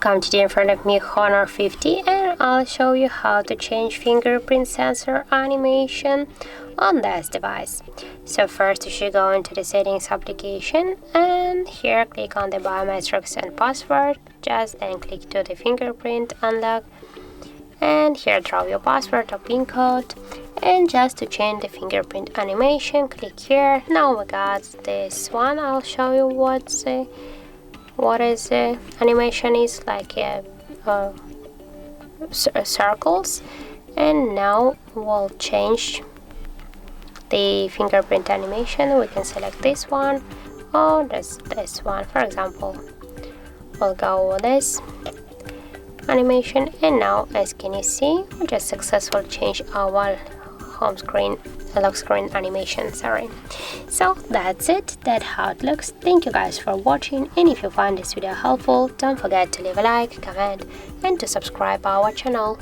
come today in front of me Honor 50 and I'll show you how to change fingerprint sensor animation on this device. So first you should go into the settings application and here click on the biometrics and password, just then click to the fingerprint unlock and here draw your password or PIN code, and just to change the fingerprint animation click here. Now we got this one. I'll show you what is animation is like circles, and now we'll change the fingerprint animation. We can select this one or this one. For example, we'll go with this animation, and now as can you see we just successfully changed our home screen lock screen animation. So that's it, that's how it looks. Thank you guys for watching, and if you find this video helpful, don't forget to leave a like, comment and to subscribe our channel.